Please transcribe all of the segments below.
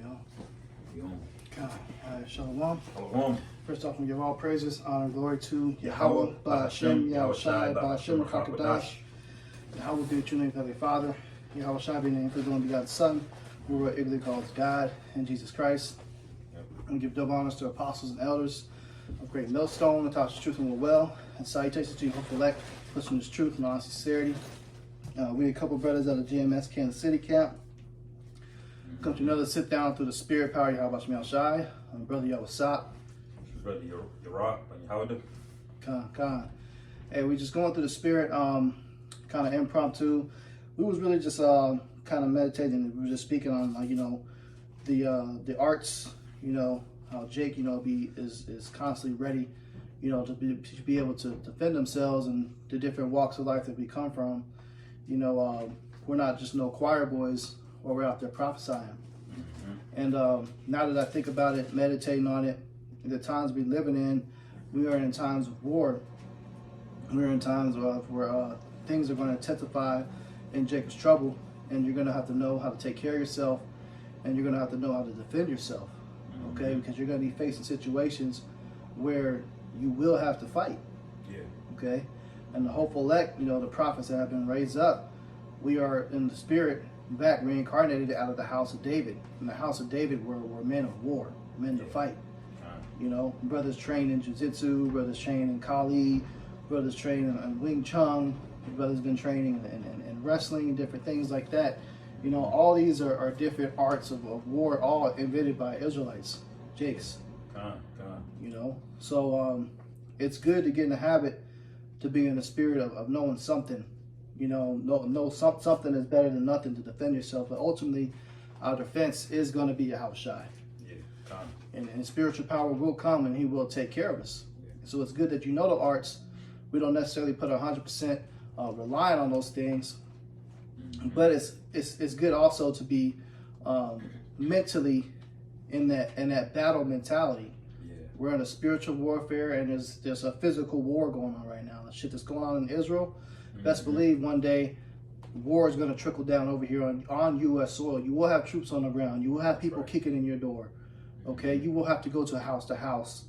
on. We on. Shalom. Shalom. First off, we give all praises, honor, and glory to Yahweh, Ba'ashem, Yahushai, Ba'ashem, Rakakadash. Yahweh be the true name of Heavenly Father. Yahweh Shai be the name of the only begotten Son, who were ignorantly called God, and Jesus Christ. And give double honors to apostles and elders of Great Millstone, that taught us truth and will well. And salutations to you, hopeful elect, pushing this truth and honest sincerity. We a couple brothers out of GMS Kansas City camp. Come to another sit down through the spirit power of Yahweh Shai Shai. Brother Yahweh Brother Yerok and Yahweh. Khan. Hey, we just going through the spirit, kind of impromptu. We was really just kind of meditating. We were just speaking on, you know, the arts. You know how Jake, you know, is constantly ready, you know, to be able to defend themselves in the different walks of life that we come from. You know, we're not just no choir boys, or we're out there prophesying. And now that I think about it, meditating on it, the times we're living in, we are in times of war. We're in times where things are going to intensify in Jacob's trouble, and you're going to have to know how to take care of yourself, and you're going to have to know how to defend yourself, okay? Because you're going to be facing situations where you will have to fight, okay? And the hopeful elect, you know, the prophets that have been raised up, we are in the spirit back reincarnated out of the house of David. In the house of David were men of war, men to fight. You know, brothers trained in jiu-jitsu, brothers trained in Kali, brothers trained in Wing Chun, brothers been training in wrestling and different things like that. You know, all these are different arts of war, all invented by Israelites, Jakes. You know, so it's good to get in the habit to be in the spirit of knowing something. You know something is better than nothing to defend yourself. But ultimately, our defense is going to be Yahweh Shai. And spiritual power will come, and He will take care of us. So it's good that you know the arts. We don't necessarily put 100% relying on those things, but it's good also to be mentally in that battle mentality. We're in a spiritual warfare, and there's a physical war going on right now. The shit that's going on in Israel. Best believe one day war is going to trickle down over here on U.S. soil. You will have troops on the ground. You will have people kicking in your door. Okay, you will have to go to house.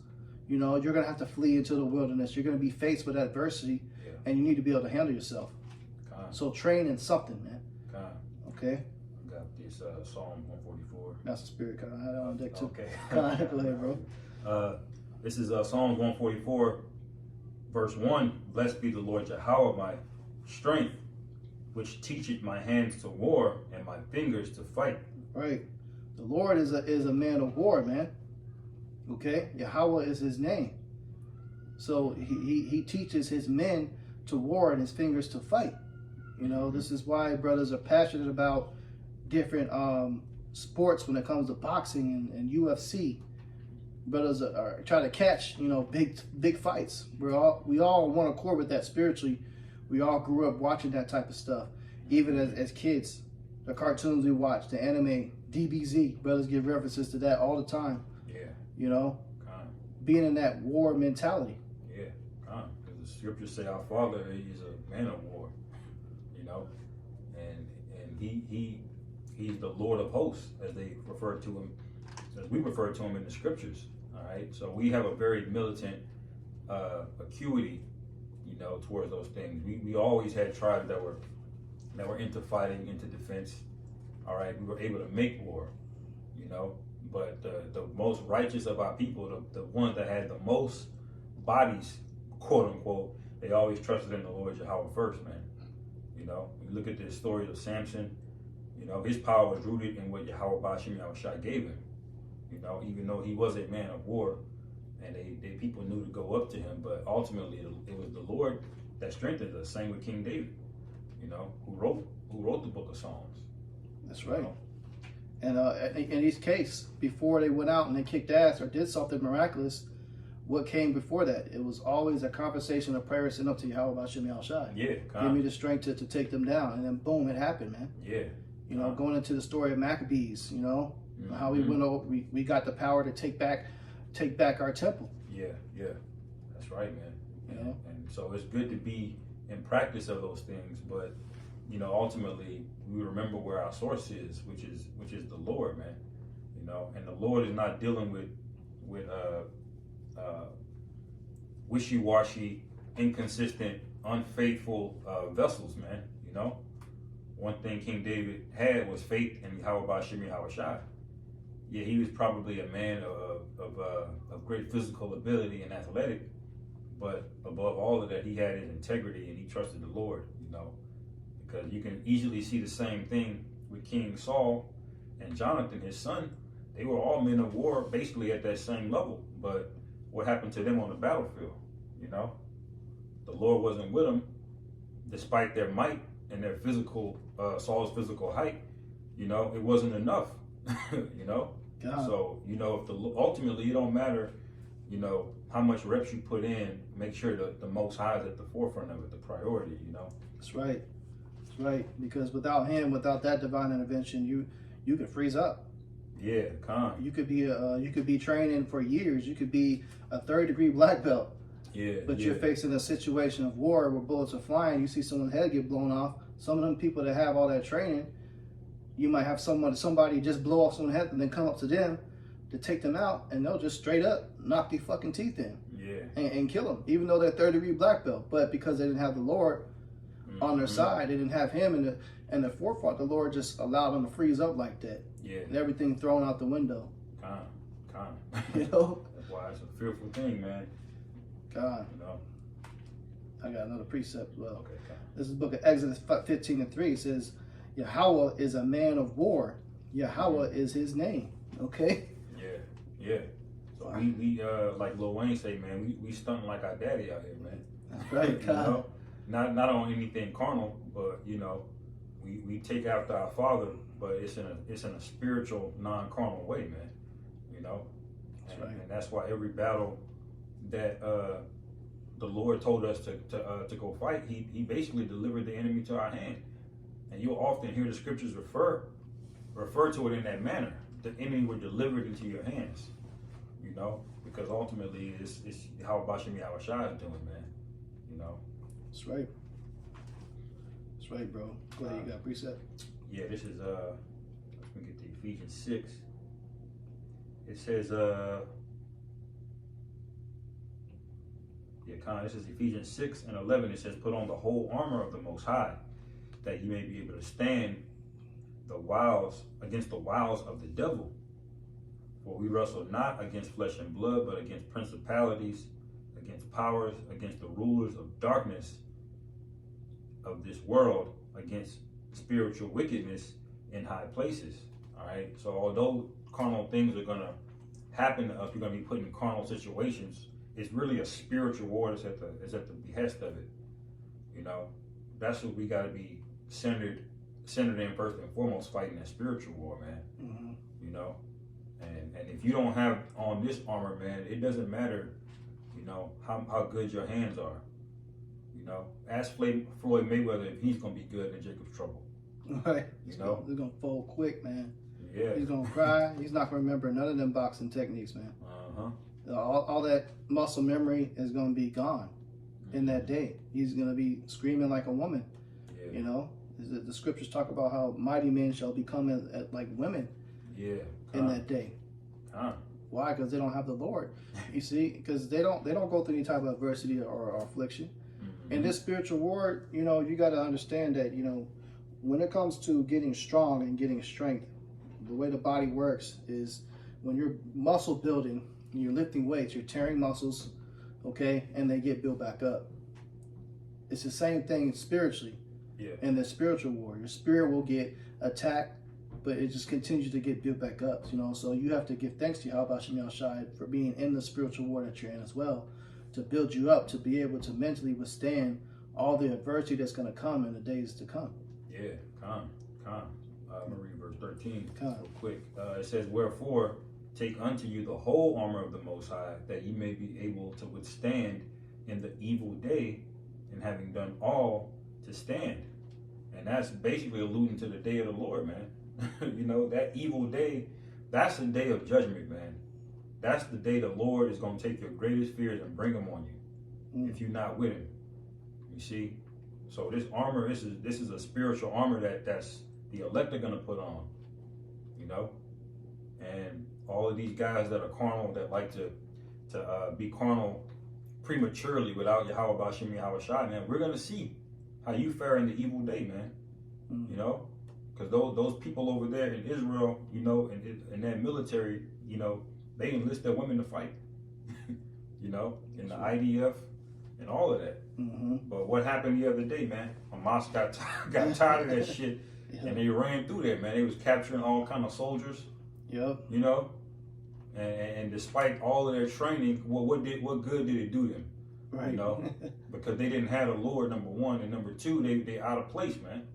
You know, you're going to have to flee into the wilderness. You're going to be faced with adversity, and you need to be able to handle yourself. So train in something, man. Okay. I got this Psalm 144. That's the spirit kind of had on deck too. Okay. Go ahead, bro. This is Psalms 144, verse 1. Blessed be the Lord Yahweh, my strength, which teacheth my hands to war and my fingers to fight. Right. The Lord is a man of war, man. Okay? Yahweh is His name. So he teaches His men to war and His fingers to fight. You know, this is why brothers are passionate about different sports when it comes to boxing and UFC. Brothers are trying to catch, you know, big fights. We all want to accord with that spiritually. We all grew up watching that type of stuff. Even as kids, the cartoons we watch, the anime, DBZ, brothers give references to that all the time. You know, being in that war mentality. Because the scriptures say our Father, He's a man of war. You know, and he's the Lord of hosts, as they refer to Him, as we refer to Him in the scriptures. All right, so we have a very militant acuity, you know, towards those things. We always had tribes that were into fighting, into defense. All right, we were able to make war, you know. But the most righteous of our people, the ones that had the most bodies, quote unquote, they always trusted in the Lord Yahweh first, man. You know, you look at the story of Samson. You know, his power was rooted in what Yahweh Ba'ashem Yahushai gave him. You know, even though he was a man of war, and they people knew to go up to him, but ultimately it was the Lord that strengthened us. Same with King David, you know, who wrote the book of Psalms. That's right. And in each case, before they went out and they kicked ass or did something miraculous, what came before that? It was always a conversation of prayer sent up to Yahweh Ba'ashem Yahushai. Give me the strength to take them down, and then boom, it happened, man. You know, going into the story of Maccabees, you know, how we went over, we got the power to take back our temple. That's right, man. You know, and so it's good to be in practice of those things, but you know, ultimately we remember where our source is, which is the Lord, man. You you know. And the Lord is not dealing with wishy-washy, inconsistent, unfaithful vessels, man. You know, one thing King David had was faith in Yahweh Bashim Yahushai. Yeah, he was probably a man of great physical ability and athletic, but above all of that, he had his integrity and he trusted the Lord, you know, because you can easily see the same thing with King Saul and Jonathan, his son. They were all men of war, basically at that same level, but what happened to them on the battlefield, you know? The Lord wasn't with them, despite their might and their physical, Saul's physical height. You know, it wasn't enough. You know, God. So you know, if ultimately it don't matter, you know, how much reps you put in. Make sure that the Most High is at the forefront of it, the priority. You know, That's right. That's right. Because without Him, without that divine intervention, you could freeze up. Yeah, You could be training for years. You could be a third-degree black belt. Yeah, but you're facing a situation of war where bullets are flying. You see someone's head get blown off. Some of them people that have all that training, you might have somebody just blow off someone's head and then come up to them to take them out, and they'll just straight up knock their fucking teeth in. Yeah. And kill them, even though they're third-degree black belt. But because they didn't have the Lord on their side, they didn't have Him in the forefront. The Lord just allowed them to freeze up like that. Yeah. And everything thrown out the window. Con. You know. That's why it's a fearful thing, man. God. You know. I got another precept as well. Okay. Con. This is the book of Exodus 15:3. It says, Yahweh is a man of war. Yahweh is His name. Okay. Yeah. So we like Lil Wayne say, man, we stunting like our daddy out here, man. That's right, You God. know? Not on anything carnal, but you know, we take after our Father, but it's in a spiritual, non-carnal way, man. You know, That's right. And that's why every battle that the Lord told us to go fight, he basically delivered the enemy to our hand. And you'll often hear the scriptures refer to it in that manner. The enemy were delivered into your hands, you know, because ultimately it's how Bashim Yahushai is doing, man. You know. That's right. That's right, bro. Go ahead, you got a precept? Yeah, this is let me get to Ephesians 6. It says this is Ephesians 6:11. It says, put on the whole armor of the Most High, that you may be able to stand against the wiles of the devil. For we wrestle not against flesh and blood, but against principalities, against powers, against the rulers of darkness of this world, against spiritual wickedness in high places. All right. So although carnal things are gonna happen to us, we're gonna be put in carnal situations. It's really a spiritual war that's at the behest of it. You know, that's what we got to be centered in first and foremost, fighting that spiritual war, man. Mm-hmm. You know, and if you don't have on this armor, man, it doesn't matter, you know, how good your hands are. You know, ask Floyd Mayweather if he's gonna be good in Jacob's trouble. Right. You know, he's gonna fold quick, man. Yeah. He's gonna cry. He's not gonna remember none of them boxing techniques, man. All that muscle memory is gonna be gone in that day. He's gonna be screaming like a woman. Yeah. You know, the scriptures talk about how mighty men shall become as like women. Yeah. In that day. Why? Because they don't have the Lord. You see, because they don't go through any type of adversity or affliction. Mm-hmm. In this spiritual war, you know, you got to understand that, you know, when it comes to getting strong and getting strength, the way the body works is when you're muscle building, you're lifting weights, you're tearing muscles, okay, and they get built back up. It's the same thing spiritually. Yeah. In the spiritual war, your spirit will get attacked, but it just continues to get built back up, you know. So you have to give thanks to Yahweh Shem Shai for being in the spiritual war that you're in as well, to build you up, to be able to mentally withstand all the adversity that's going to come in the days to come. Yeah, I'm gonna read verse 13 real quick. It says, wherefore, take unto you the whole armor of the Most High, that ye may be able to withstand in the evil day, and having done all, to stand. And that's basically alluding to the day of the Lord, man. You know, that evil day, that's the day of judgment, man. That's the day the Lord is going to take your greatest fears and bring them on you if you're not with him. You see? So this armor, this is a spiritual armor that's the elect are going to put on, you know? And all of these guys that are carnal, that like to be carnal prematurely without Yahweh Bashim Yahweh Shai, man, we're gonna see how you fare in the evil day, man. You know, because those people over there in Israel, you know, in that military, you know, they enlist their women to fight. You know, in the IDF and all of that. But what happened the other day, man? Hamas got tired of that shit, and they ran through there, man. They was capturing all kind of soldiers. You know, and despite all of their training, what good did it do them? Right. You know, because they didn't have the Lord, number one, and number two, they out of place, man.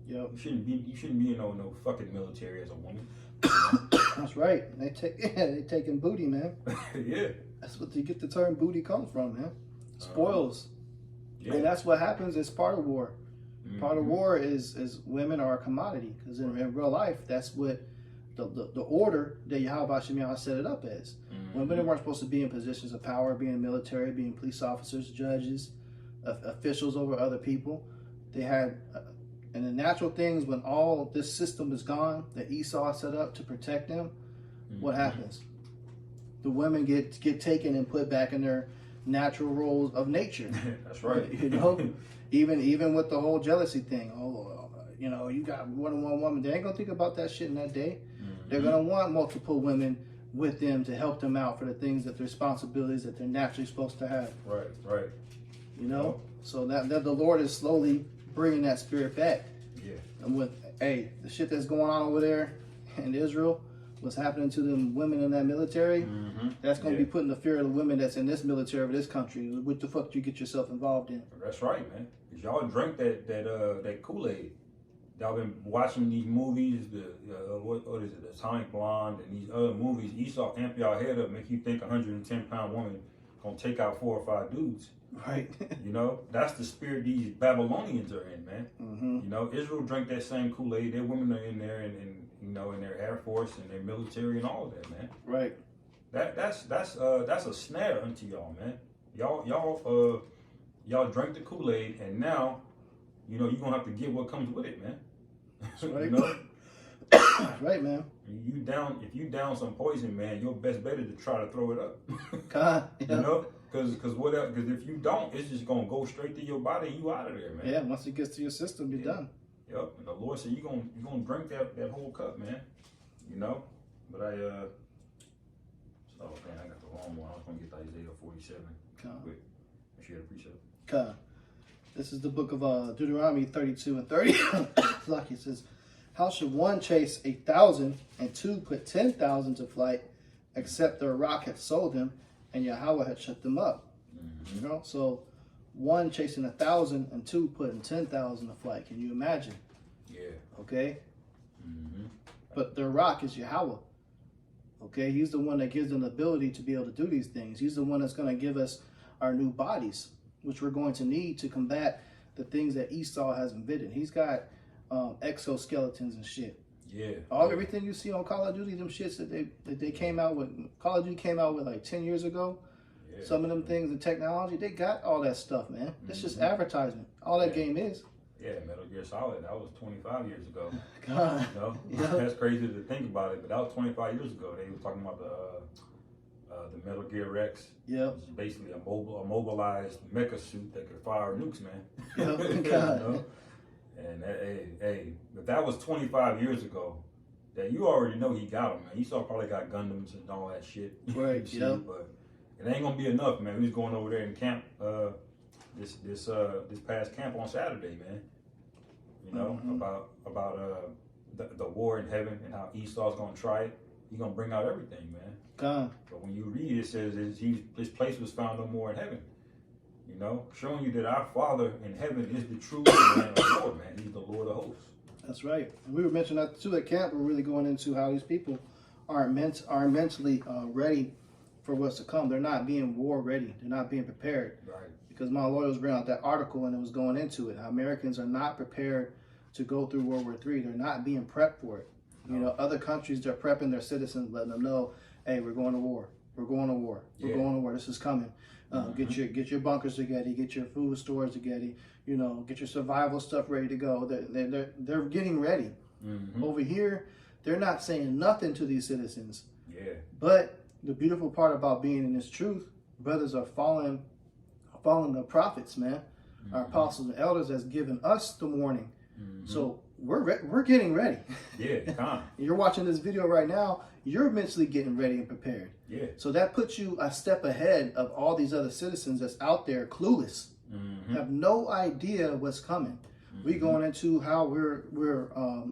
You shouldn't be in no fucking military as a woman. You know? That's right. They taking booty, man. Yeah. That's what you get the term booty comes from, man. Spoils. Yeah. And that's what happens. It's part of war. Part of war is women are a commodity, because in real life, that's what the order that Yahweh Shemiah set it up as. Women weren't supposed to be in positions of power, being military, being police officers, judges, officials over other people. They had, and the natural things, when all this system is gone that Esau set up to protect them, what happens? The women get taken and put back in their natural roles of nature. That's right. You know, even with the whole jealousy thing. Oh, you know, you got more than one woman. They ain't gonna think about that shit in that day. They're gonna want multiple women with them to help them out for the things, that the responsibilities that they're naturally supposed to have. Right. You know, so that the Lord is slowly bringing that spirit back. Yeah. And with the shit that's going on over there in Israel, what's happening to them women in that military, that's going to be putting the fear of the women that's in this military of this country. What the fuck do you get yourself involved in? That's right, man. Because y'all drank that Kool-Aid. Y'all been watching these movies, what is it, the Atomic Blonde, and these other movies. Esau amp y'all head up, make you think 110-pound woman gonna take out 4 or 5 dudes. Right. You know, that's the spirit these Babylonians are in, man. You know, Israel drank that same Kool-Aid. Their women are in there, and you know, in their Air Force and their military and all of that, man. Right. That's a snare unto y'all, man. Y'all drank the Kool-Aid, and now, you know, you're gonna have to get what comes with it, man. That's right. You know? That's right, man. If you down some poison, man, your best bet is to try to throw it up. God, You know? Because if you don't, it's just gonna go straight to your body and you out of there, man. Yeah, once it gets to your system, you're done. Yep. And the Lord said you're gonna drink that whole cup, man. You know? But I got the wrong one. I was gonna get to Isaiah 47. Quick. Make sure you had a precept. God. This is the book of Deuteronomy 32 and 30. Like it says, how should one chase 1,000 and two put 10,000 to flight, except their rock had sold them and Yahweh had shut them up? You know, so one chasing 1,000 and two putting 10,000 to flight. Can you imagine? Yeah. Okay. But their rock is Yahweh. Okay, he's the one that gives them the ability to be able to do these things. He's the one that's going to give us our new bodies, which we're going to need to combat the things that Esau has invented. He's got exoskeletons and shit. Yeah. Everything you see on Call of Duty, them shits that they came out with, Call of Duty came out with like 10 years ago. Yeah. Some of them things in technology, they got all that stuff, man. It's just advertisement. All that game is. Yeah, Metal Gear Solid, that was 25 years ago. God. You know? That's crazy to think about it, but that was 25 years ago. They were talking about the Metal Gear Rex. Yep. It's basically a mobilized mecha suit that could fire nukes, man. Yep. You know? And hey, if that was 25 years ago, that you already know he got them, man. Esau probably got Gundams and all that shit. Right. Yeah. But it ain't gonna be enough, man. We was going over there in camp, this past camp on Saturday, man. You know, about the war in heaven and how Esau's gonna try it. He's gonna bring out everything, man. God. But when you read it says his place was found no more in heaven. You know, showing you that our Father in heaven is the true man of the Lord, man. He's the Lord of hosts. That's right. And we were mentioning that too at camp. We're really going into how these people aren't mentally ready for what's to come. They're not being war ready. They're not being prepared. Right. Because my lawyer was bringing out that article and it was going into it. How Americans are not prepared to go through World War III. They're not being prepped for it. No. You know, other countries, they're prepping their citizens, letting them know, hey, we're going to war. We're going to war. We're going to war. This is coming. Get your bunkers together. Get your food stores together. You know, get your survival stuff ready to go. They're getting ready. Over here, they're not saying nothing to these citizens Yeah. But the beautiful part about being in this truth, brothers are following the prophets, man. Our apostles and elders has given us the warning. So we're getting ready. Yeah, come. You're watching this video right now, you're mentally getting ready and prepared. Yeah. So that puts you a step ahead of all these other citizens that's out there clueless, have no idea what's coming. We going into how we're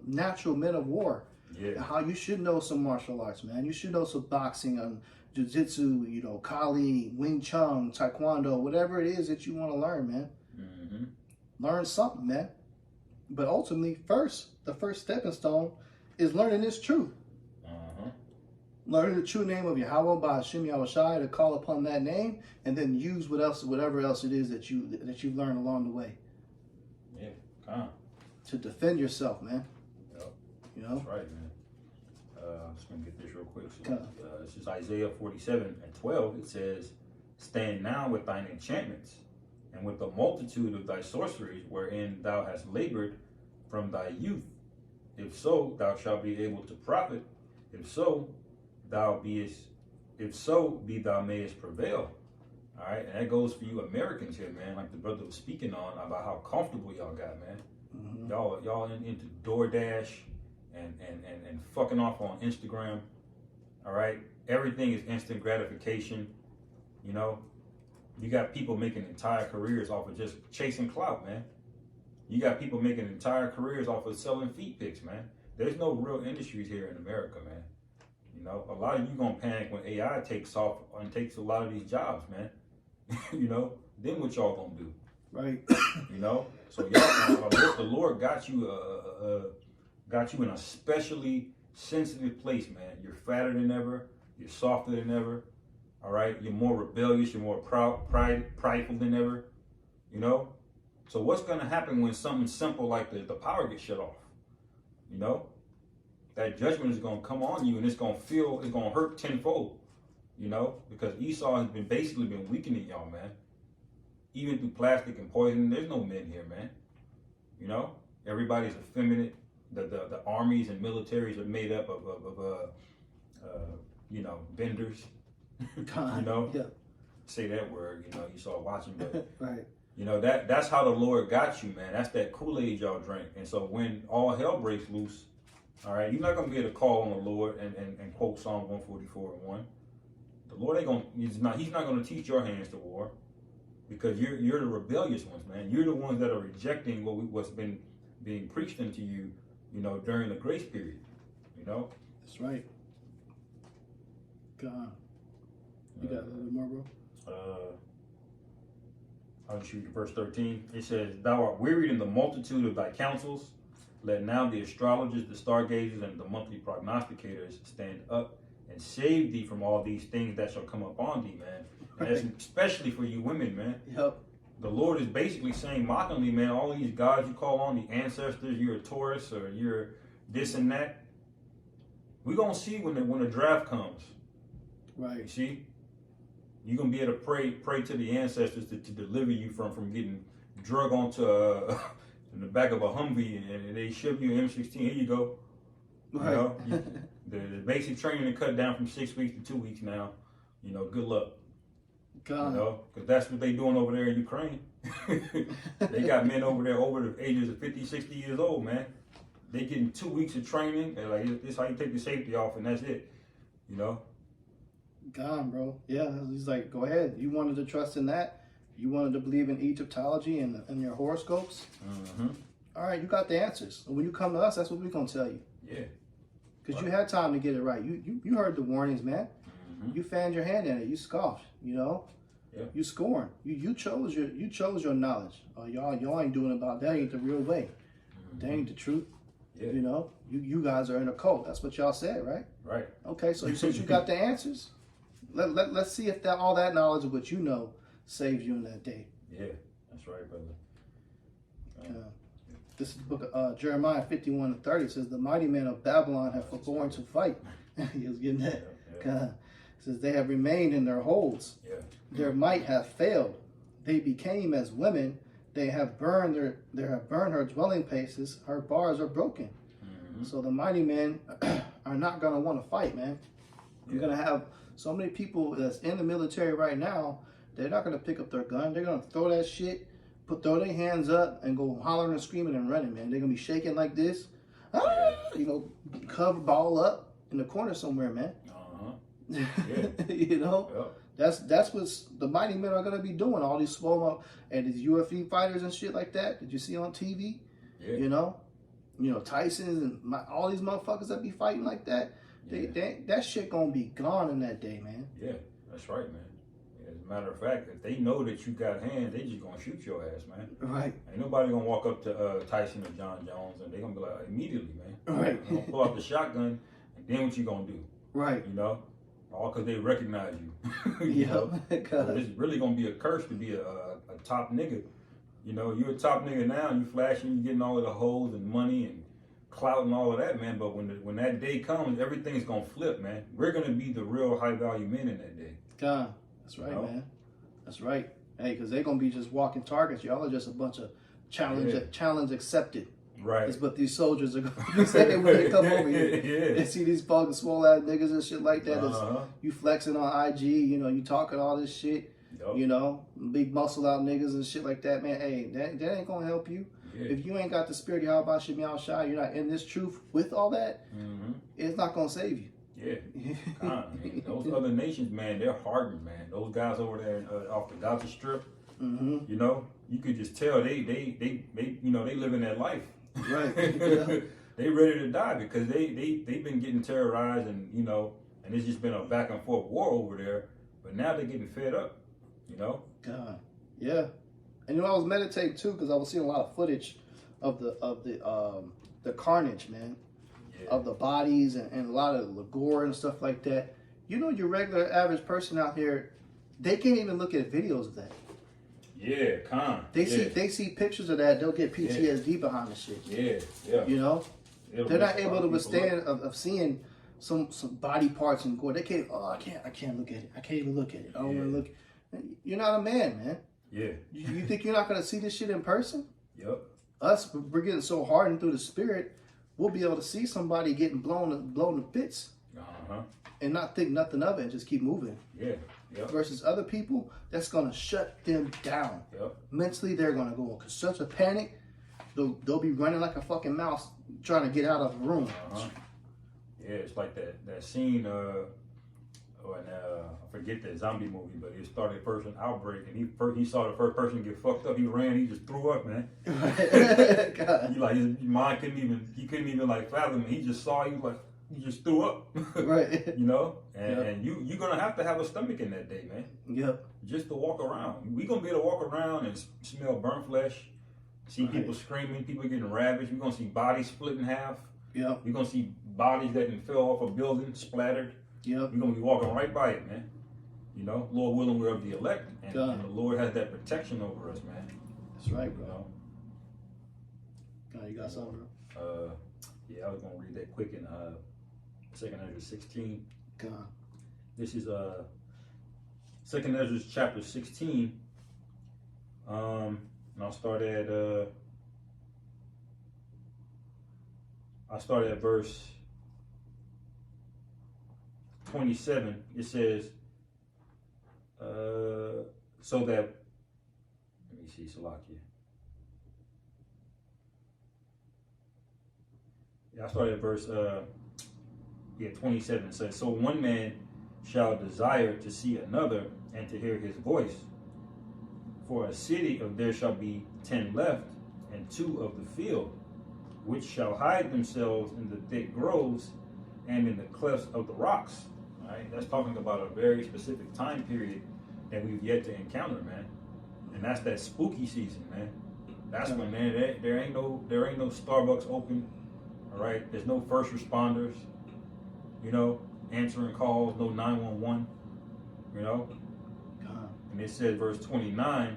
natural men of war. Yeah. How you should know some martial arts, man. You should know some boxing, jiu-jitsu, Kali, Wing Chun, Taekwondo, whatever it is that you want to learn, man. Learn something, man. But ultimately, the first stepping stone is learning this truth. Learning the true name of Yahweh by Hashem Yahushai, to call upon that name, and then use whatever else it is that you've learned along the way. Yeah, come. To defend yourself, man. Yep. That's right, man. I'm just going to get this real quick. So, this is Isaiah 47:12. It says, "Stand now with thine enchantments, and with the multitude of thy sorceries, wherein thou hast labored from thy youth. If so, thou shalt be able to profit. If so, be thou mayest prevail." All right, and that goes for you Americans here, man. Like the brother was speaking on about how comfortable y'all got, man. Y'all into DoorDash and fucking off on Instagram. All right, everything is instant gratification. You got people making entire careers off of just chasing clout, man. You got people making entire careers off of selling feet pics, man. There's no real industries here in America, man. A lot of you gonna panic when AI takes off and takes a lot of these jobs, man. Then what y'all gonna do? Right. So y'all, the Lord got you in a specially sensitive place, man. You're fatter than ever. You're softer than ever. All right. You're more rebellious. You're more prideful than ever. So what's gonna happen when something simple like the power gets shut off? That judgment is gonna come on you, and it's gonna hurt tenfold. Because Esau has basically been weakening y'all, man. Even through plastic and poison, there's no men here, man. Everybody's effeminate. The armies and militaries are made up of vendors. Yeah. Say that word, you saw watching, but right. That's how the Lord got you, man. That's that Kool-Aid y'all drink. And so when all hell breaks loose, all right, you're not gonna be able to call on the Lord and quote Psalm 144:1. The Lord he's not gonna teach your hands to war, because you're the rebellious ones, man. You're the ones that are rejecting what's been being preached into you, during the grace period. That's right. God. You got a little bit more, bro? I'll just read verse 13. It says, "Thou art wearied in the multitude of thy counsels. Let now the astrologers, the stargazers, and the monthly prognosticators stand up and save thee from all these things that shall come upon thee," man. And that's especially for you women, man. Yep. The Lord is basically saying mockingly, man, all these gods you call on, the ancestors, you're a Taurus or you're this and that. We're going to see when the draft comes. Right. You see? You're going to be able to pray to the ancestors to deliver you from getting drug onto in the back of a Humvee, and they ship you an M16. Here you go. Right. The basic training is cut down from 6 weeks to 2 weeks now. Good luck. God. Because that's what they doing over there in Ukraine. They got men over there over the ages of 50, 60 years old, man. They getting 2 weeks of training. They're like, this is how you take the safety off, and that's it. God, bro. Yeah, he's like, go ahead. You wanted to trust in that. You wanted to believe in Egyptology and your horoscopes. All right, you got the answers. And when you come to us, that's what we're going to tell you. Yeah. Because you had time to get it right. You heard the warnings, man. You fanned your hand at it. You scoffed, Yeah. You scorned. You chose your knowledge. Y'all ain't doing about that. Ain't the real way. That ain't the truth. Yeah. You guys are in a cult. That's what y'all said, right? Right. Okay, so since you got the answers, let's see if all that knowledge of what you know saves you in that day. Yeah, that's right, brother. This is the book of Jeremiah 51:30. Says, "The mighty men of Babylon have forborne to fight." He was getting that. Yeah. It says, "They have remained in their holds. Yeah. Their might hath failed. They became as women. They have burned her dwelling places. Her bars are broken." So the mighty men are not going to want to fight, man. You're gonna have so many people that's in the military right now. They're not gonna pick up their gun. They're gonna throw that shit, throw their hands up, and go hollering and screaming and running. Man, they're gonna be shaking like this, you know, cover ball up in the corner somewhere, man. Yeah. You know, that's what the mighty men are gonna be doing. All these small and these UFC fighters and shit like that. Did you see on TV? Yeah. You know, Tyson's and all these motherfuckers that be fighting like that. That shit gonna be gone in that day, man. Yeah, that's right, man. As a matter of fact, if they know that you got hands, they just gonna shoot your ass, man. Right. Ain't nobody gonna walk up to Tyson or John Jones and they gonna be like, immediately, man. Right. They're gonna pull out the shotgun and then what you gonna do? Right. You know? All because they recognize you. You Yeah. know? So it's really gonna be a curse to be a top nigga. You know, you're a top nigga now, you flashing, you getting all of the hoes and money and clout and all of that, man. But when that day comes, everything's gonna flip, man. We're gonna be the real high value men in that day. God, that's right, man. That's right. Hey, because they're gonna be just walking targets. Y'all are just a bunch of challenge accepted. Right. That's what these soldiers are gonna be saying when they come over here. They see these fucking swole ass niggas and shit like that. You flexing on IG, you know, you talking all this shit. Yep. You know, big muscle out niggas and shit like that, man. Hey, that ain't gonna help you. Yeah. If you ain't got the spirit of Yahweh Shem Yahweh Shai, you're not in this truth with all that, it's not gonna save you. Yeah. Man. Those other nations, man, they're hardened, man. Those guys over there off the Gaza Strip, you know, you could just tell they you know, they living that life. Right. Yeah. They ready to die because they've been getting terrorized and, you know, and it's just been a back and forth war over there. But now they're getting fed up, you know? God. Yeah. And you know, I was meditating too because I was seeing a lot of footage of the carnage, man. Yeah. Of the bodies and a lot of the gore and stuff like that. You know, your regular average person out here, they can't even look at videos of that. Yeah, They see pictures of that, they'll get PTSD behind the shit. Yeah. You know? They're not able to withstand of seeing some body parts and gore. They can't. Oh, I can't look at it. I can't even look at it. I don't want to look. You're not a man, man. Yeah. You think you're not gonna see this shit in person? Yep. Us, we're getting so hardened through the spirit. We'll be able to see somebody getting blown to bits, and not think nothing of it and just keep moving. Yeah. Yep. Versus other people, that's gonna shut them down. Yep. Mentally, they're gonna go into such a panic. They'll be running like a fucking mouse trying to get out of a room. Yeah, it's like that scene. I forget that zombie movie, but it started first an outbreak, and he saw the first person get fucked up. He ran. He just threw up, man. God. His mind couldn't even like fathom it. He just saw. He was like, he just threw up. Right. You know, and you're gonna have to have a stomach in that day, man. Yep. Just to walk around. We gonna be able to walk around and smell burnt flesh. See people screaming, people getting ravaged. We're gonna see bodies split in half. Yep. We're gonna see bodies that fell off a building, splattered. Yep. We're gonna be walking right by it, man. You know, Lord willing, we're of the elect, and the Lord has that protection over us, man. That's right, bro. You know? God, you got something, bro? Yeah, I was gonna read that quick in 2 Ezra 16. God. This is 2 Ezra chapter 16. And I'll start at verse 27. It says, so that, let me see, Salakia. Yeah, I started at verse 27. It says, so one man shall desire to see another and to hear his voice. For a city of there shall be 10 left, and 2 of the field, which shall hide themselves in the thick groves and in the clefts of the rocks. Right? That's talking about a very specific time period that we've yet to encounter, man. And that's that spooky season, man. That's when, man, there ain't no Starbucks open. All right, there's no first responders, you know, answering calls, no 911, you know. And it says, verse 29,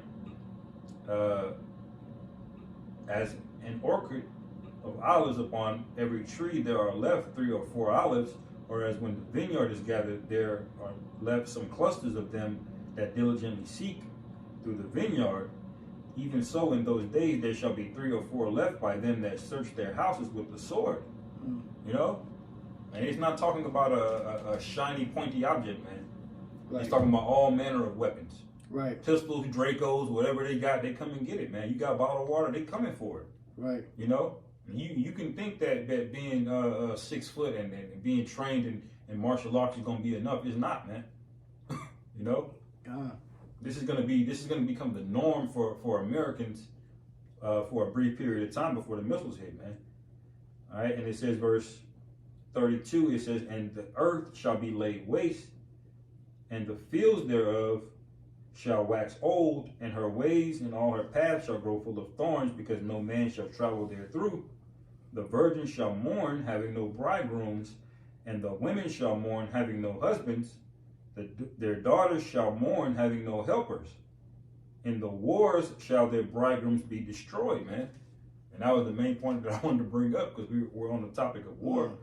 as an orchard of olives upon every tree there are left 3 or 4 olives, or as when the vineyard is gathered, there are left some clusters of them that diligently seek through the vineyard. Even so, in those days there shall be 3 or 4 left by them that search their houses with the sword. You know, And it's not talking about a shiny, pointy object, man. Right. It's talking about all manner of weapons. Right. Pistols, Dracos, whatever they got, they come and get it, man. You got bottled water, they coming for it. Right. You know? You can think that being 6 foot and being trained in martial arts is going to be enough. It's not, man. You know? This is going to become the norm for Americans for a brief period of time before the missiles hit, man. All right, and it says, verse 32, it says, and the earth shall be laid waste, and the fields thereof shall wax old, and her ways and all her paths shall grow full of thorns, because no man shall travel therethrough. The virgins shall mourn, having no bridegrooms, and the women shall mourn, having no husbands. Their daughters shall mourn, having no helpers. In the wars shall their bridegrooms be destroyed, man. And that was the main point that I wanted to bring up, because we're on the topic of war.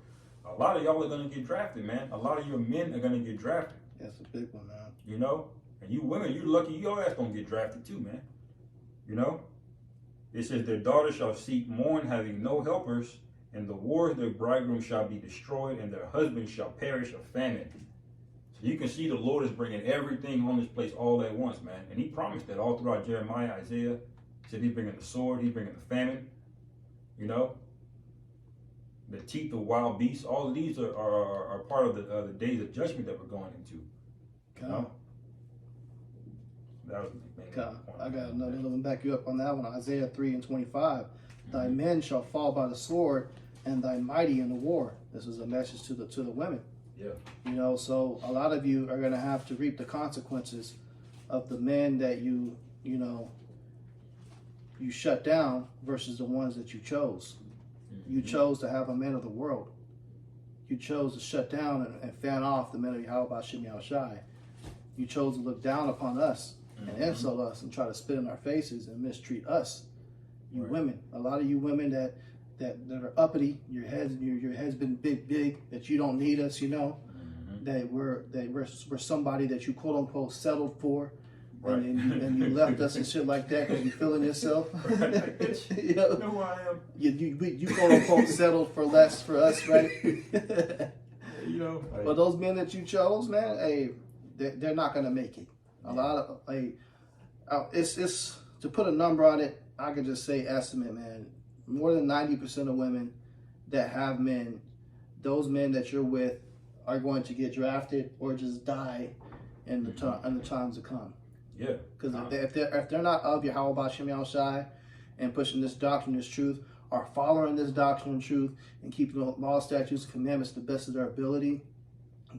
A lot of y'all are going to get drafted, man. A lot of your men are going to get drafted. That's a big one, man. You know? And you women, you lucky your ass don't get drafted too, man. You know? It says, their daughters shall seek mourn, having no helpers. In the wars their bridegrooms shall be destroyed, and their husbands shall perish of famine. So you can see the Lord is bringing everything on this place all at once, man. And he promised that all throughout Jeremiah, Isaiah. He said he's bringing the sword, he's bringing the famine. You know? The teeth of wild beasts. All of these are part of the days of judgment that we're going into. You know? That was the main point. I got another one back you up on that one. Isaiah 3:25. Thy men shall fall by the sword, and thy mighty in the war. This is a message to the women. Yeah. You know, so a lot of you are going to have to reap the consequences of the men that you shut down versus the ones that you chose. Mm-hmm. You chose to have a man of the world. You chose to shut down and fan off the men of Yahweh Shem Yahushai. You chose to look down upon us and insult us and try to spit in our faces and mistreat us. You women, a lot of you women that are uppity, your head's been big, that you don't need us, you know, that we're somebody that you quote unquote settled for, and you left us and shit like that because you feeling yourself. You know who I am. You quote unquote settled for less for us, right? You know, but those men that you chose, man, hey, they're not gonna make it. A lot of it's to put a number on it. I could just say estimate, man. More than 90% of women that have men, those men that you're with, are going to get drafted or just die in the times to come. Yeah. Because if they're not of Yahweh Shem Yahushai and pushing this doctrine, this truth, are following this doctrine and truth and keeping the law, statutes, and commandments to the best of their ability,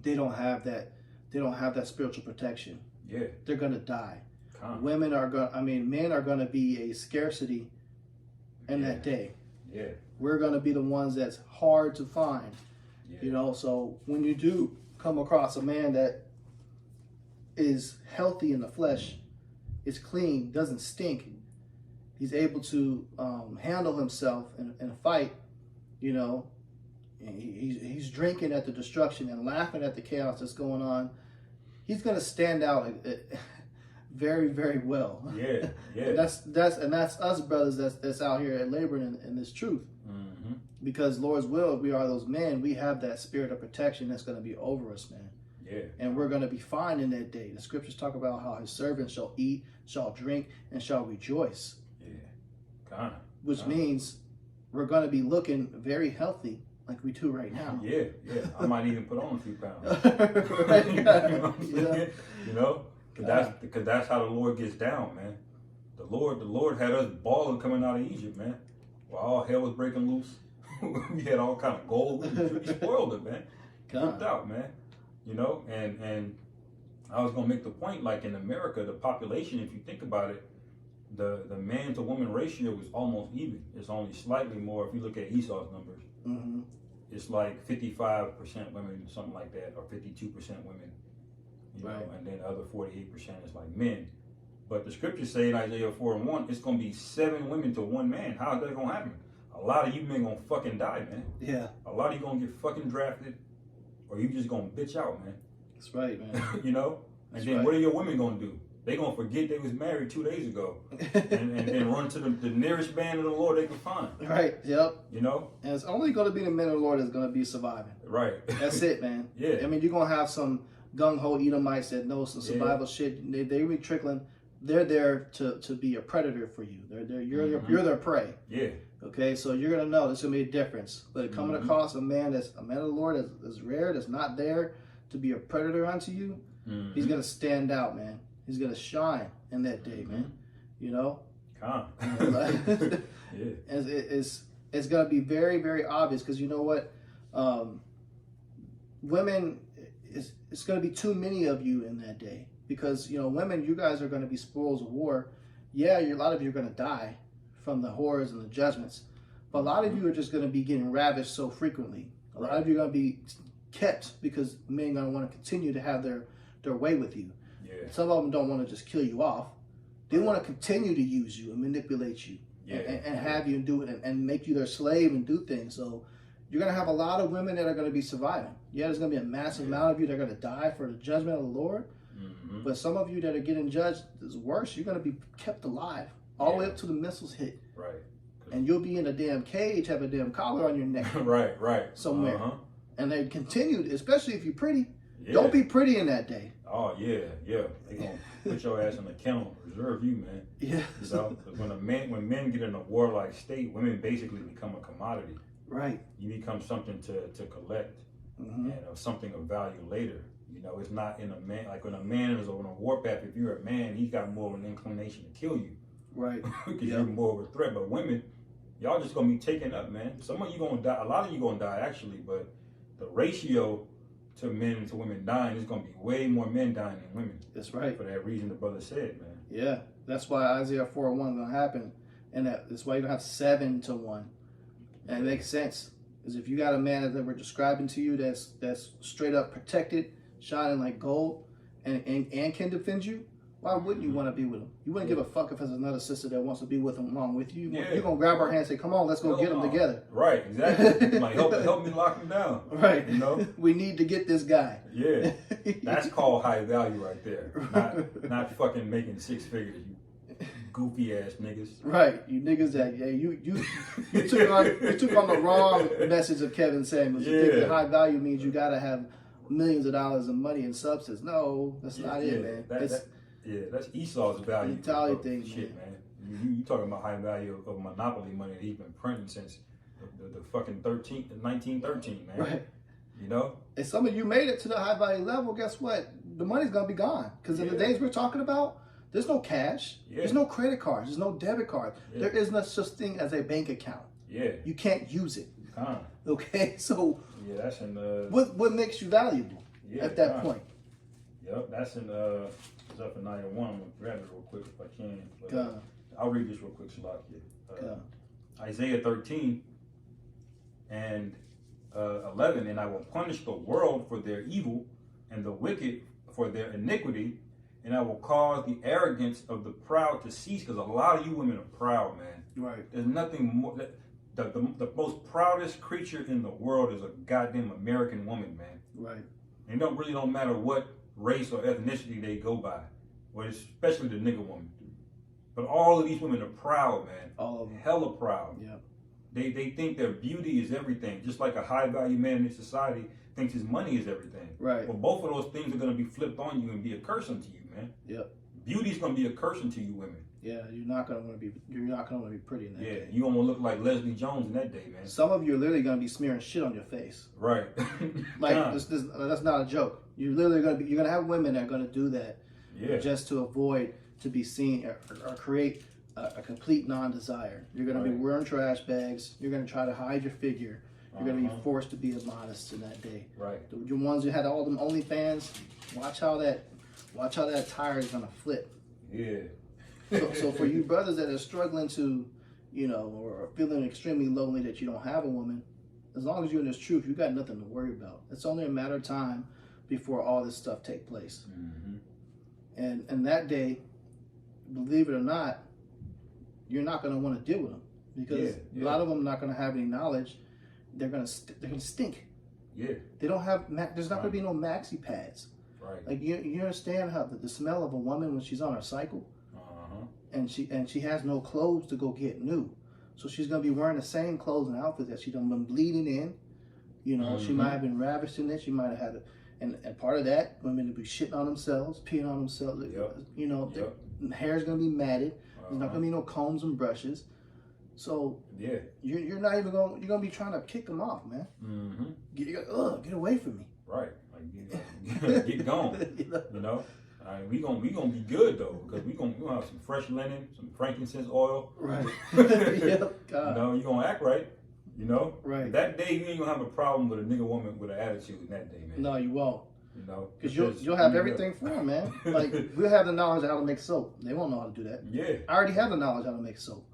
they don't have that. They don't have that spiritual protection. Yeah. They're gonna die. Men are going to be a scarcity in that day. Yeah. We're going to be the ones that's hard to find. Yeah. You know, so when you do come across a man that is healthy in the flesh, is clean, doesn't stink, he's able to handle himself in a fight, you know, he's drinking at the destruction and laughing at the chaos that's going on, he's going to stand out very, very well. Yeah, yeah. And that's us brothers that's out here laboring in this truth. Mm-hmm. Because Lord's will, we are those men. We have that spirit of protection that's going to be over us, man. Yeah. And we're going to be fine in that day. The scriptures talk about how his servants shall eat, shall drink, and shall rejoice. Yeah. Which means we're going to be looking very healthy, like we do right now. Yeah, yeah. I might even put on a few pounds. Right. You know what I'm saying? You know? Because that's how the Lord gets down, man. The Lord had us balling coming out of Egypt, man. While all hell was breaking loose, we had all kind of gold. We spoiled it, man. Ripped out, man. You know, and I was gonna make the point, like in America, the population, if you think about it, the man to woman ratio is almost even. It's only slightly more if you look at Esau's numbers. Mm-hmm. It's like 55% women, something like that, or 52% women. You know, and then the other 48% is like men. But the scriptures say in Isaiah 4:1, it's gonna be 7 women to 1 man. How is that gonna happen? A lot of you men gonna fucking die, man. Yeah. A lot of you gonna get fucking drafted, or you just gonna bitch out, man. That's right, man. You know? And then what are your women gonna do? They gonna forget they was married 2 days ago, and then run to the nearest man of the Lord they can find. Right. Yep. You know. And it's only going to be the men of the Lord that's going to be surviving. Right. That's it, man. Yeah. I mean, you're going to have some gung-ho Edomites that know some survival shit. They be trickling. They're there to be a predator for you. You're their prey. Yeah. Okay, so you're going to know there's going to be a difference. But coming across a man of the Lord that's rare, that's not there to be a predator unto you, he's going to stand out, man. He's going to shine in that day, man. You know? Yeah. It's going to be very, very obvious because you know what? Women, it's going to be too many of you in that day because, you know, women, you guys are going to be spoils of war. Yeah, a lot of you are going to die from the horrors and the judgments, but a lot of you are just going to be getting ravished so frequently. A lot of you are going to be kept because men are going to want to continue to have their way with you. Yeah. Some of them don't want to just kill you off. They want to continue to use you and manipulate you and have you do it and make you their slave and do things. So you're going to have a lot of women that are going to be surviving. Yeah, there's going to be a massive amount of you that are going to die for the judgment of the Lord. But some of you that are getting judged is worse. You're going to be kept alive all the way up to the missiles hit. Right. And you'll be in a damn cage, have a damn collar on your neck. Right. Somewhere. And they continued, especially if you're pretty. Yeah. Don't be pretty in that day. Oh, yeah. They going to put your ass in the kennel, preserve you, man. Yeah. You know, when men get in a warlike state, women basically become a commodity. Right. You become something to collect and something of value later. You know, it's not in a man, like when a man is on a warpath, if you're a man, he's got more of an inclination to kill you. Right. Because you're more of a threat. But women, y'all just going to be taken up, man. Some of you going to die. A lot of you going to die, actually. But the ratio to men and to women dying is going to be way more men dying than women. That's right. For that reason the brother said, man. Yeah. That's why Isaiah 4:1 is going to happen. And that's why you're going to have 7-1. And it makes sense. Because if you got a man that we're describing to you that's straight up protected, shining like gold, and can defend you, why wouldn't you want to be with him? You wouldn't give a fuck if there's another sister that wants to be with him along with you. You're going to grab her hand and say, come on, let's go get them together. Right, exactly. Like, help me lock him down. Right. You know? We need to get this guy. Yeah. That's called high value right there. Not fucking making 6 figures, you goofy ass niggas. Right. You niggas that, you took on the wrong message of Kevin Samuels. You think that high value means you got to have millions of dollars of money and substance. No, that's not it, man. That's Esau's value. Mentality thing, shit, man. You talking about high value of monopoly money that he's been printing since the fucking 1913, man. Right. You know? And some of you made it to the high value level, guess what? The money's going to be gone. Because in the days we're talking about, there's no cash. There's no credit cards. There's no debit card. There is no such thing as a bank account. Yeah. You can't use it. Okay? So that's in what makes you valuable at that point? Yep, that's in Zephaniah 1. I'm going to grab it real quick if I can. But, I'll read this real quick, Shalak. Isaiah 13 and 11. And I will punish the world for their evil and the wicked for their iniquity. And I will cause the arrogance of the proud to cease. Because a lot of you women are proud, man. Right. There's nothing more. The most proudest creature in the world is a goddamn American woman, man. Right. It don't matter what race or ethnicity they go by, but especially the nigga woman. But all of these women are proud, man. All of them. Hella proud. Yeah. They think their beauty is everything, just like a high value man in society thinks his money is everything. Right. Well, both of those things are going to be flipped on you and be a curse unto you, man. Yep. Beauty's going to be a curse unto you women. Yeah, you're not gonna want to be pretty in that day. You gonna look like Leslie Jones in that day, man. Some of you are literally gonna be smearing shit on your face. Right. Like that's not a joke. You're literally you're gonna have women that are gonna do that, just to avoid to be seen or create a complete non-desire. You're gonna be wearing trash bags. You're gonna try to hide your figure. You're gonna be forced to be immodest in that day. Right. The ones who had all them OnlyFans, watch how that tire is gonna flip. Yeah. So for you brothers that are struggling to, or feeling extremely lonely that you don't have a woman, as long as you're in this truth, you got nothing to worry about. It's only a matter of time before all this stuff take place. Mm-hmm. And that day, believe it or not, you're not going to want to deal with them because a lot of them are not going to have any knowledge. They're going to stink. Yeah. They don't have. There's not going to be no maxi pads. Right. Like you understand how the smell of a woman when she's on her cycle, and she has no clothes to go get new, so she's gonna be wearing the same clothes and outfits that she done been bleeding in. You know, she might have been ravished in it. She might have had and part of that, women will be shitting on themselves, peeing on themselves. Yep. You know, Yep. the hair's gonna be matted. There's not gonna be no combs and brushes. So Yeah. you're not even gonna you're gonna be trying to kick them off, man. Get away from me. Right. Like get gone. You know. We gonna be good though, because we gonna have some fresh linen, some frankincense oil. Right. Yep. God. You know, you gonna act right. You know. Right. That day you ain't gonna have a problem with a nigga woman with an attitude that day, man. No, you won't. You know, because you'll have everything for them, man. Like we'll have the knowledge of how to make soap. They won't know how to do that. Yeah. I already have the knowledge how to make soap.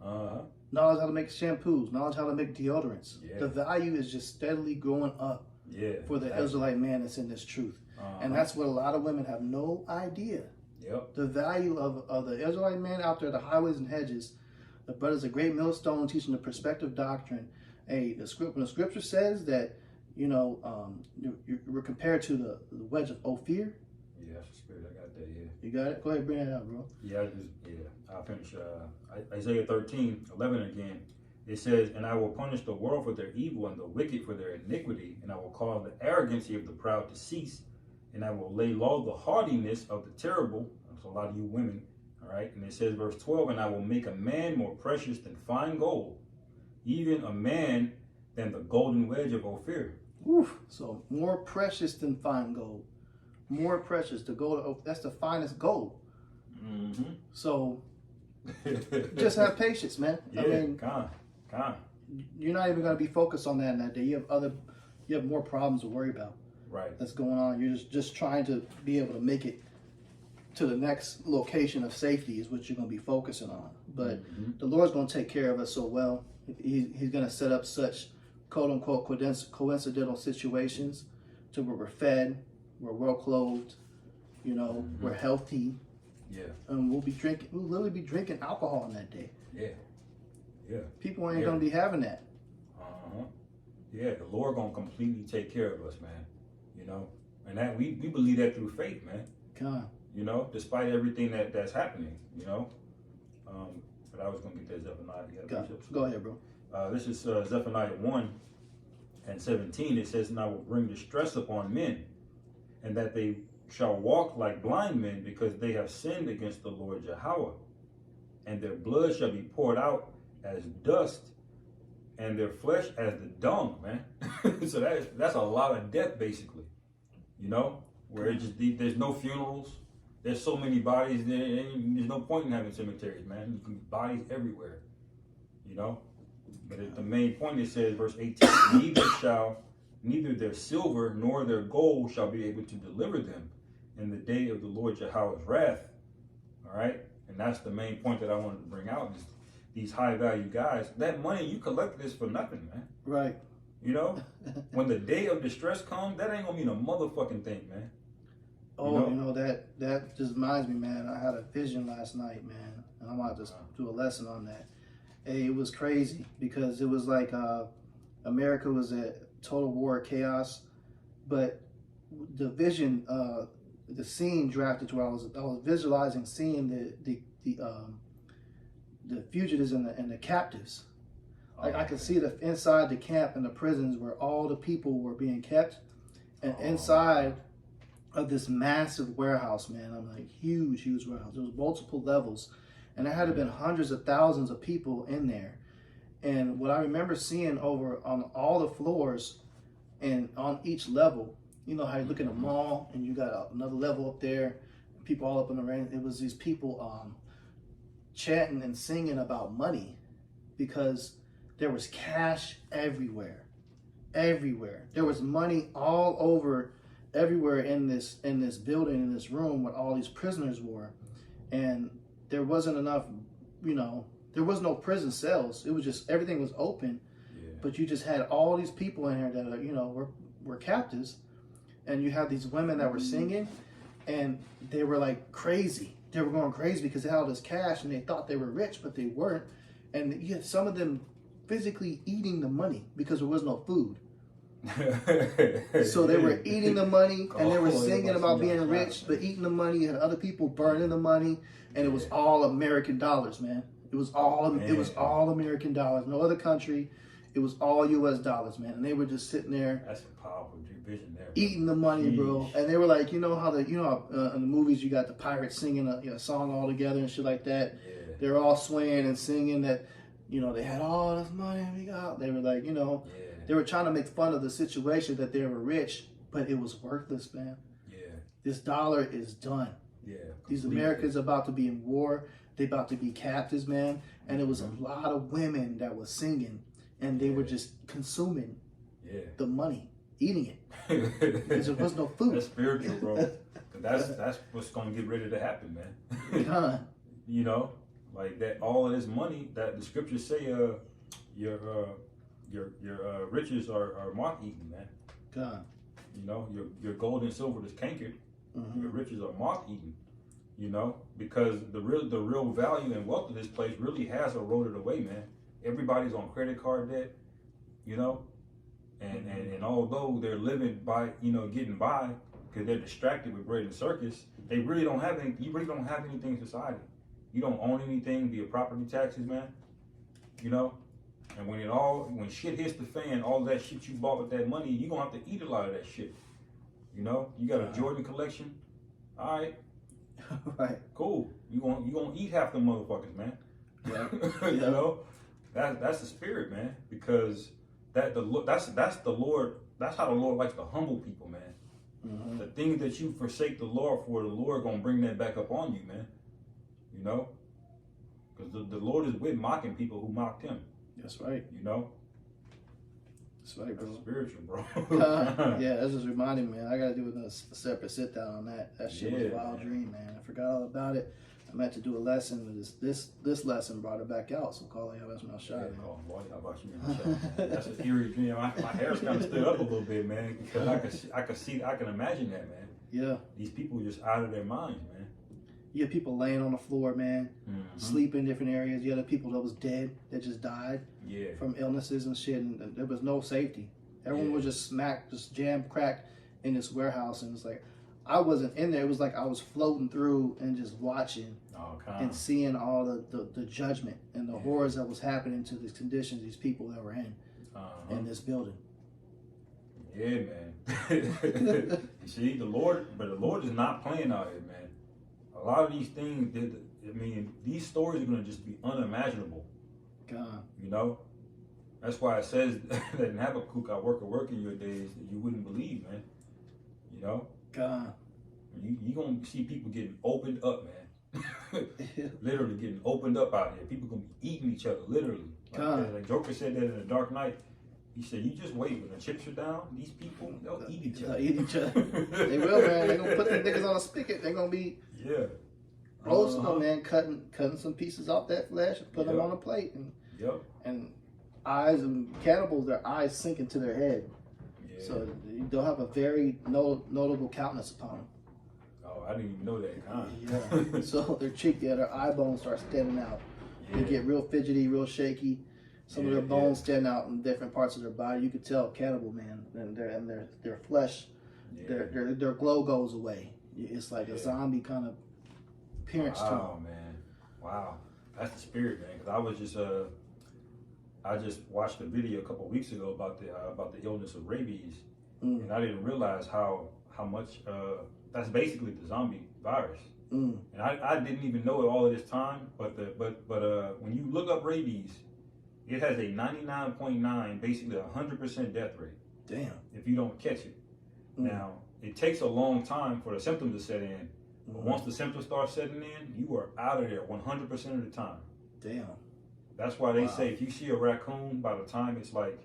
Knowledge how to make shampoos. Knowledge how to make deodorants. Yeah. The value is just steadily growing up. Yeah. For the Israelite man that's in this truth. And that's what a lot of women have no idea. Yep. The value of the Israelite man out there, the highways and hedges. The brother's a great millstone teaching the perspective doctrine. Hey, when the scripture says that, you know, we're compared to the wedge of Ophir. Yeah, that's the spirit. I got that, yeah. You got it? Go ahead, bring that out, bro. Yeah, I'll finish. Isaiah 13:11 again. It says, "And I will punish the world for their evil and the wicked for their iniquity, and I will cause the arrogancy of the proud to cease, and I will lay low the haughtiness of the terrible." That's a lot of you women, all right? And it says, verse 12, "And I will make a man more precious than fine gold, even a man than the golden wedge of Ophir." Oof. So more precious than fine gold. More precious. The gold, that's the finest gold. So just have patience, man. Yeah, I mean, you're not even going to be focused on that in that day. You have more problems to worry about. Right. That's going on. You're just trying to be able to make it to the next location of safety is what you're going to be focusing on. But the Lord's going to take care of us so well. He's going to set up such quote unquote coincidental situations to where we're fed, we're well clothed, you know, we're healthy. Yeah. And we'll literally be drinking alcohol on that day. Yeah. Yeah. People ain't gonna be having that. Yeah, the Lord gonna completely take care of us, man. You know, and that we believe that through faith, man. God. You know, despite everything that's happening, you know. But I was gonna get that Zephaniah. Go ahead, bro. This is Zephaniah 1:17. It says, "And I will bring distress upon men, and that they shall walk like blind men, because they have sinned against the Lord Yahweh, and their blood shall be poured out as dust, and their flesh as the dung," man. So that's a lot of death, basically. You know, where it just there's no funerals. There's so many bodies there, and there's no point in having cemeteries, man. You can bodies everywhere. You know, but the main point, it says, verse 18, neither their silver nor their gold shall be able to deliver them in the day of the Lord Yahweh's wrath. All right, and that's the main point that I wanted to bring out. Is these high value guys, that money you collected is for nothing, man. Right. You know, when the day of distress comes, that ain't gonna mean a motherfucking thing, man. Oh, you know that just reminds me, man. I had a vision last night, man, and I'm about to do a lesson on that. Hey, it was crazy because it was like America was at total war, chaos, but the vision, the scene drafted to where I was visualizing seeing the fugitives and the captives. Like I could see the inside the camp and the prisons where all the people were being kept, and inside of this massive warehouse, man. I'm like huge warehouse. There was multiple levels, and there had to been hundreds of thousands of people in there. And what I remember seeing over on all the floors and on each level, you know how you look in a mall and you got another level up there, people all up in the rain. It was these people chanting and singing about money because there was cash everywhere. There was money all over, everywhere in this building, in this room where all these prisoners were, and there wasn't enough, you know, there was no prison cells. It was just everything was open, but you just had all these people in here that are, you know, were captives, and you have these women that were singing, and they were like crazy. They were going crazy because they had all this cash and they thought they were rich, but they weren't. And you had some of them physically eating the money because there was no food. So they were eating the money and they were Oh, singing yeah, about yeah, being yeah. rich, but eating the money. You had other people burning the money, and it was Yeah. all American dollars, man. It was all Man. American dollars. No other country. It was all U.S. dollars, man. And they were just sitting there That's a powerful vision there. eating the money, bro. Sheesh. And they were like, you know how in the movies you got the pirates singing a song all together and shit like that. Yeah. They're all swaying and singing that, they had all this money we got. They were like, Yeah. they were trying to make fun of the situation that they were rich, but it was worthless, man. Yeah. This dollar is done. Yeah. These Completely. Americans are about to be in war. They about to be captives, man. And it was a lot of women that was singing, and they were just consuming Yeah. the money, eating it, because there was no food. That's spiritual, bro. That's what's gonna get ready to happen, man. God, You know, like that. All of this money that the scriptures say, your riches are moth eaten, man. God. You know, your gold and silver is cankered. Mhm. Your riches are moth eaten. You know, because the real value and wealth of this place really has eroded away, man. Everybody's on credit card debt. You know, and although they're living by, getting by because they're distracted with bread and circus, they really don't have any. You really don't have anything in society. You don't own anything via property taxes, man. You know, and when shit hits the fan, all that shit you bought with that money, you gonna have to eat a lot of that shit. You know, you got a Jordan collection. All right, Right. cool. You gonna eat half the motherfuckers, man. Yeah. You know, that's the spirit, man. Because that's the Lord. That's how the Lord likes to humble people, man. Mhm. The things that you forsake the Lord for, the Lord gonna bring that back up on you, man. You know, because the Lord is with mocking people who mocked Him. That's right. You know, That's right, that's bro. spiritual, bro. Yeah, that's just reminding me, man. I got to do a separate sit down on that. That shit was a Yeah, wild man. dream, man. I forgot all about it. I meant to do a lesson, but this lesson brought it back out. So call it, that's my shot, Yeah, man. oh, boy, how about you, man? That's an eerie dream. My hair's kind of stood up a little bit, man, because I can imagine that, man. Yeah, These people just out of their minds, man. you had people laying on the floor, man, Mhm. sleep in different areas. You had people that was dead that just died Yeah, from illnesses and shit, and there was no safety. Everyone was just jam cracked in this warehouse, and it's like I wasn't in there. It was like I was floating through and just watching oh, and seeing all the judgment and the horrors that was happening to these conditions, these people that were in this building. Yeah, man. You see, the Lord is not playing out here, man. A lot of these things, these stories are gonna just be unimaginable. God, You know, that's why it says that in Habakkuk, I work a work in your days that you wouldn't believe, man. You know, God, you gonna see people getting opened up, man. Literally getting opened up out here. People gonna be eating each other, literally. Like Joker said that in The Dark Knight. He said, "You just wait. When the chips are down, these people they'll eat each other. They'll eat each other. They will, man. They're gonna put them niggas on a spigot. They're gonna be Yeah, roasting them, man. Cutting some pieces off that flesh and put them Yep. on a plate, Yep. and eyes and cannibals, their eyes sink into their head, Yeah. so they'll have a very notable countenance upon them. Oh, I didn't even know that. Yeah. So their eye bones start standing out. They get real fidgety, real shaky. Some of their bones stand out in different parts of their body. You could tell cannibal, man, and their flesh, their glow goes away. It's like a zombie kind of appearance to them. Wow, man. Wow. That's the spirit, man. Because I just watched a video a couple of weeks ago about the illness of rabies, and I didn't realize how much that's basically the zombie virus. And I didn't even know it all of this time, but when you look up rabies, it has a 99.9, basically 100% death rate. Damn. If you don't catch it. Now, it takes a long time for the symptoms to set in, but once the symptoms start setting in, you are out of there 100% of the time. Damn. That's why they say if you see a raccoon, by the time it's like,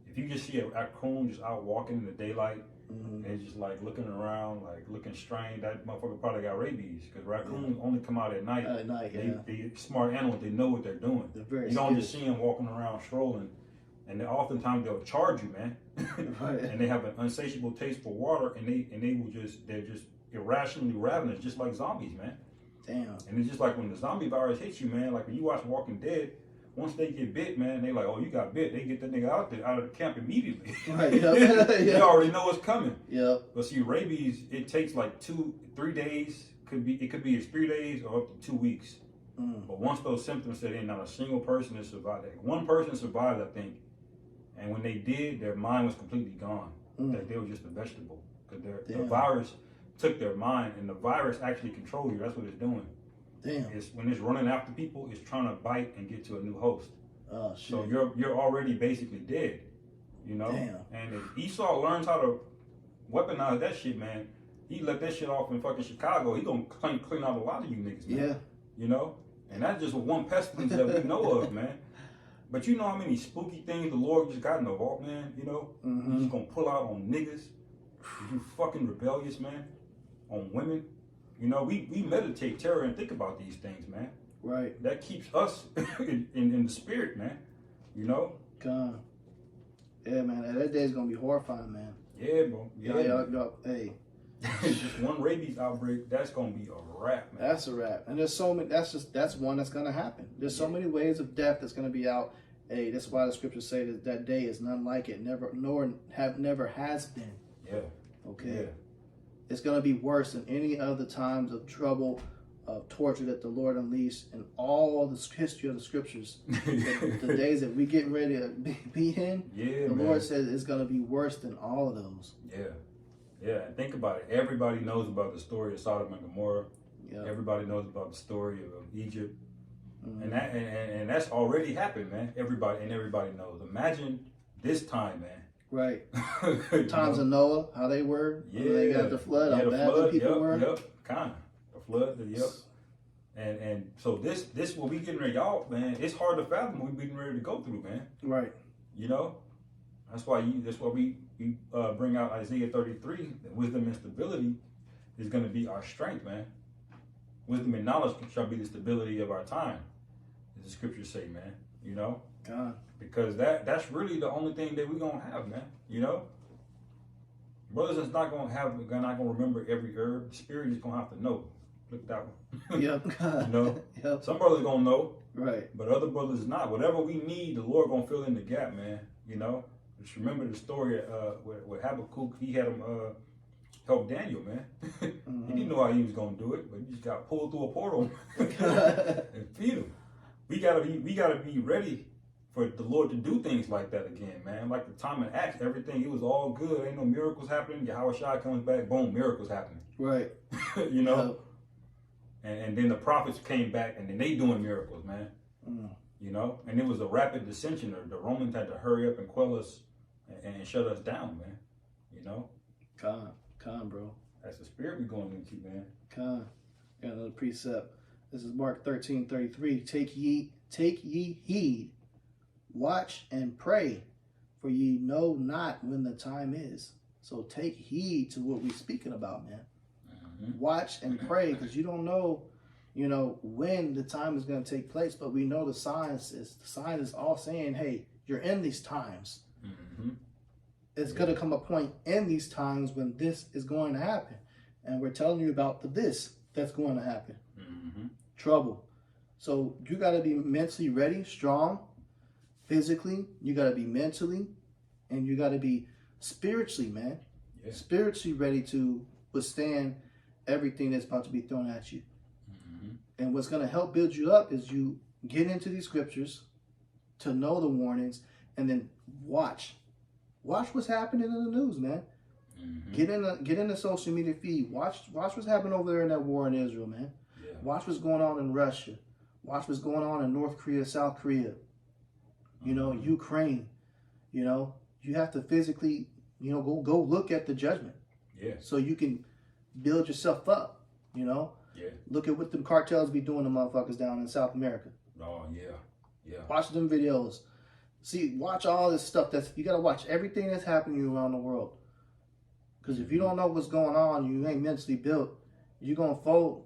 if you just see a raccoon just out walking in the daylight, and it's just like looking around, like looking strange, that motherfucker probably got rabies, because raccoons only come out at night. At night, They smart animals, they know what they're doing. They're very You don't skilled. just see them walking around strolling, and oftentimes they'll charge you, man. Right. And they have an insatiable taste for water, and they're just irrationally ravenous, just like zombies, man. Damn. And it's just like when the zombie virus hits you, man. Like when you watch Walking Dead, once they get bit, man, they like, oh, you got bit. They get the nigga out of the camp immediately. Right, yep. They already know what's coming. Yep. But see, rabies, it takes like 2-3 days. It could be 3 days or up to 2 weeks. But once those symptoms set in, not a single person has survived. One person survived, I think, and when they did, their mind was completely gone. Like they were just a vegetable because the virus took their mind, and the virus actually controls you. That's what it's doing. Damn. It's when it's running after people, it's trying to bite and get to a new host. Oh shit. So you're already basically dead, you know. Damn. And if Esau learns how to weaponize that shit, man, he let that shit off in fucking Chicago. He gonna clean out a lot of you niggas, man. Yeah. You know, and that's just one pestilence that we know of, man. But you know how many spooky things the Lord just got in the vault, man. You know, He's just gonna pull out on niggas. You fucking rebellious, man. On women. You know, we meditate terror and think about these things, man. Right. That keeps us in the spirit, man. You know? God. Yeah, man. That day's gonna be horrifying, man. Yeah, bro. Yeah. Y'all, hey. Just one rabies outbreak, that's gonna be a wrap, man. That's a wrap. And there's so many. That's one that's gonna happen. There's so many ways of death that's gonna be out. Hey, that's why the scriptures say that day is none like it, never has been. Yeah. Okay. Yeah. It's gonna be worse than any other times of trouble, of torture that the Lord unleashed in all the history of the scriptures. the days that we getting ready to be in, the Lord says it's gonna be worse than all of those. Yeah. Yeah, and think about it. Everybody knows about the story of Sodom and Gomorrah. Yep. Everybody knows about the story of Egypt. And that's already happened, man. Everybody knows. Imagine this time, man. Right. Times of Noah, how they were. Yeah. They got the flood, how the bad flood, the people were. Yep, kind of. The flood, yep. And so this what we getting ready, y'all, man, it's hard to fathom what we getting ready to go through, man. Right. You know? That's why we bring out Isaiah 33, that wisdom and stability is going to be our strength, man. Wisdom and knowledge shall be the stability of our time, as the scriptures say, man. You know? God. Because that's really the only thing that we're going to have, man. You know? Brothers is not going to remember every herb. The spirit is going to have to know. Look that one. Yep. You know? Yep. Some brothers going to know. Right. But other brothers not. Whatever we need, the Lord going to fill in the gap, man. You know? Just remember the story with Habakkuk. He had him help Daniel, man. He didn't know how he was going to do it, but he just got pulled through a portal and feed him. We gotta be ready for the Lord to do things like that again, man. Like the time in Acts, everything, it was all good. Ain't no miracles happening. Yahweh Shai comes back, boom, miracles happening. Right. You know? And then the prophets came back and then they doing miracles, man. You know? And it was a rapid dissension. The Romans had to hurry up and quell us and shut us down, man. You know? Con, bro. That's the spirit we're going into, man. Con. Got another precept. This is Mark 13:33. Take ye heed, watch and pray, for ye know not when the time is. So take heed to what we're speaking about, man. Watch and pray, because you don't know, when the time is going to take place. But we know the signs is all saying, hey, you're in these times. It's going to come a point in these times when this is going to happen. And we're telling you about this that's going to happen. Trouble. So you got to be mentally ready, strong, physically. You got to be mentally, and you got to be spiritually, man. Yeah. Spiritually ready to withstand everything that's about to be thrown at you. And what's going to help build you up is you get into these scriptures to know the warnings, and then watch what's happening in the news, man. Get in the social media feed. Watch what's happening over there in that war in Israel, man. Yeah. Watch what's going on in Russia. Watch what's going on in North Korea, South Korea. Ukraine. You have to physically, go look at the judgment. Yeah. So you can build yourself up. Yeah. Look at what them cartels be doing to motherfuckers down in South America. Oh yeah. Yeah. Watch them videos. Watch all this stuff. You gotta watch everything that's happening around the world. Because if you don't know what's going on, you ain't mentally built, you're going to fold.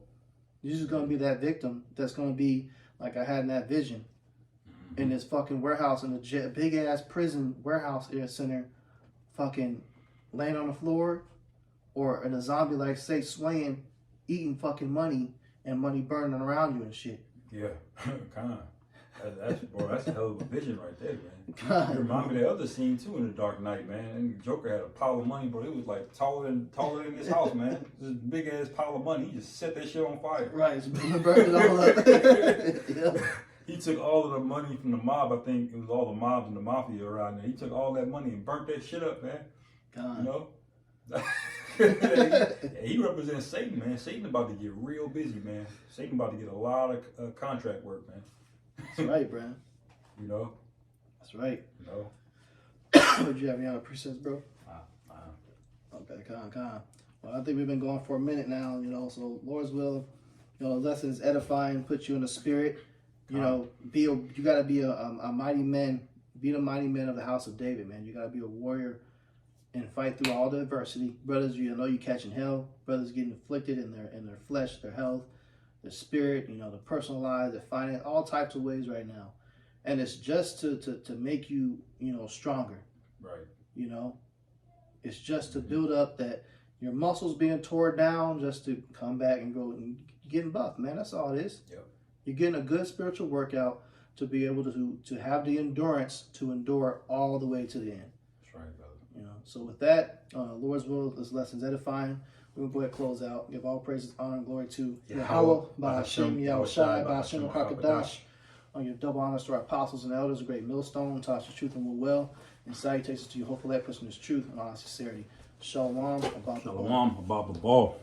You're just going to be that victim that's going to be like I had in that vision in this fucking warehouse, in the big ass prison warehouse center, fucking laying on the floor, or in a zombie like swaying, eating fucking money and money burning around you and shit. Yeah, kind of. That's a hell of a vision right there, man. God. It reminded me of the other scene too in The Dark Knight, man. And Joker had a pile of money, but it was like taller than his house, man. This big ass pile of money. He just set that shit on fire. Right, it's burned it all up. Yeah. He took all of the money from the mob. I think it was all the mobs and the mafia around there. He took all that money and burnt that shit up, man. God. You know? He represents Satan, man. Satan about to get real busy, man. Satan about to get a lot of contract work, man. That's right, Brad. You know? That's right. You know? Would you have any other precepts, bro? Okay, con. Well, I think we've been going for a minute now, you know, so Lord's will, you know, the lesson is edifying, put you in the spirit. You know, you gotta be a mighty man, be the mighty man of the house of David, man. You gotta be a warrior and fight through all the adversity. Brothers, you know you catching hell. Brothers getting afflicted in their flesh, their health, their spirit, you know, their personal lives, their finance, all types of ways right now. And it's just to make you, you know, stronger. Right. You know, it's just to build up that your muscles being torn down, just to come back and go and getting buff, man. That's all it is. Yep. You're getting a good spiritual workout to be able to have the endurance to endure all the way to the end. That's right, brother. You know. So with that, Lord's will, this lesson's edifying. We're gonna go ahead and close out. Give all praises, honor, and glory to Yahweh, Ba'ashem, Yahushai, Ba'ashem, Hakadash. On your double honors to our apostles and elders, a great millstone, taught us truth and will well. And salutations to you, hopeful that person is truth and honest sincerity. Shalom about the ball. Shalom about the ball.